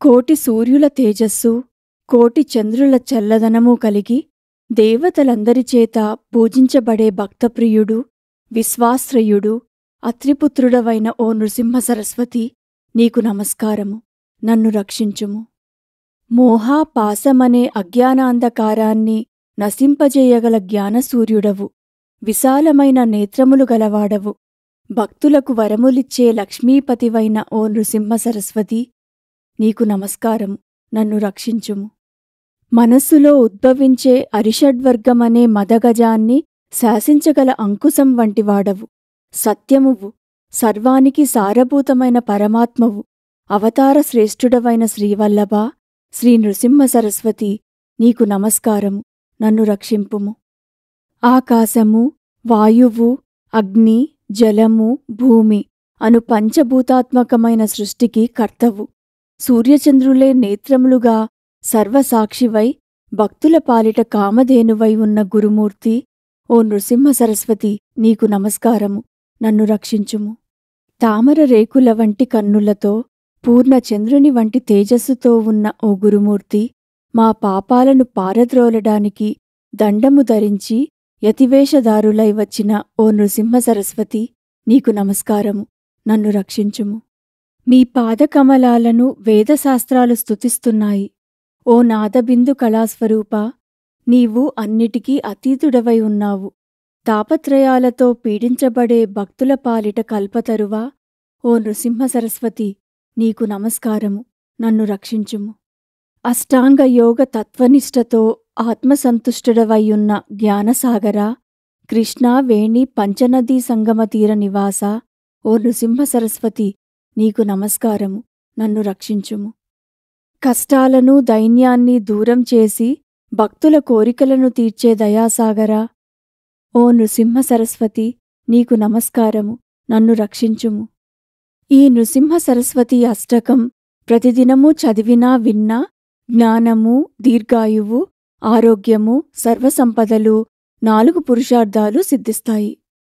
కోటి సూర్యుల తేజస్సు, కోటి చంద్రుల చల్లదనమూ కలిగి దేవతలందరిచేత పూజించబడే భక్తప్రియుడు, విశ్వాశ్రయుడు, అత్రిపుత్రుడవైన ఓ నృసింహ సరస్వతి, నీకు నమస్కారము. నన్ను రక్షించుము. మోహాపాసమనే అజ్ఞానాంధకారాన్ని నశింపజేయగల జ్ఞానసూర్యుడవు, విశాలమైన నేత్రములు గలవాడవు, భక్తులకు వరములిచ్చే లక్ష్మీపతివైన ఓ నృసింహ సరస్వతి, నీకు నమస్కారము. నన్ను రక్షించుము. మనస్సులో ఉద్భవించే అరిషడ్వర్గమనే మదగజాన్ని శాసించగల అంకుశం వంటివాడవు, సత్యమువు, సర్వానికి సారభూతమైన పరమాత్మవు, అవతార శ్రేష్ఠుడవైన శ్రీవల్లభ, శ్రీ నృసింహ సరస్వతి, నీకు నమస్కారము. నన్ను రక్షింపుము. ఆకాశము, వాయువు, అగ్ని, జలము, భూమి అను పంచభూతాత్మకమైన సృష్టికి కర్తవు, సూర్యచంద్రులే నేత్రములుగా సర్వసాక్షివై భక్తుల పాలిట కామధేనువై ఉన్న గురుమూర్తి, ఓ నృసింహ సరస్వతి, నీకు నమస్కారము. నన్ను రక్షించుము. తామర రేకుల వంటి కన్నులతో, పూర్ణ చంద్రుని వంటి తేజస్సుతో ఉన్న ఓ గురుమూర్తి, మా పాపాలను పారద్రోలడానికి దండము ధరించి యతివేషధారులై వచ్చిన ఓ నృసింహ సరస్వతి, నీకు నమస్కారము. నన్ను రక్షించుము. మీ పాదకమలాలను వేదశాస్త్రాలు స్తుతిస్తున్నాయి. ఓ నాదబిందు కళాస్వరూప, నీవు అన్నిటికీ అతీతుడవై ఉన్నావు. తాపత్రయాలతో పీడించబడే భక్తుల పాలిట కల్పతరువా, ఓ నృసింహ సరస్వతి, నీకు నమస్కారము. నన్ను రక్షించుము. అష్టాంగయోగ తత్వనిష్టతో ఆత్మసంతుష్టుడవయ్యున్న జ్ఞానసాగరా, కృష్ణా వేణి పంచనదీ సంగమ తీర నివాస, ఓ నృసింహ సరస్వతి, నీకు నమస్కారము. నన్ను రక్షించుము. కష్టాలను దైన్యాన్ని దూరం చేసి భక్తుల కోరికలను తీర్చే దయాసాగరా, ఓ నృసింహ సరస్వతి, నీకు నమస్కారము. నన్ను రక్షించుము. ఈ నృసింహ సరస్వతి అష్టకం ప్రతిదినమూ చదివినా విన్నా జ్ఞానము, దీర్ఘాయువు, ఆరోగ్యము, సర్వసంపదలు, 4 పురుషార్థాలు సిద్ధిస్తాయి.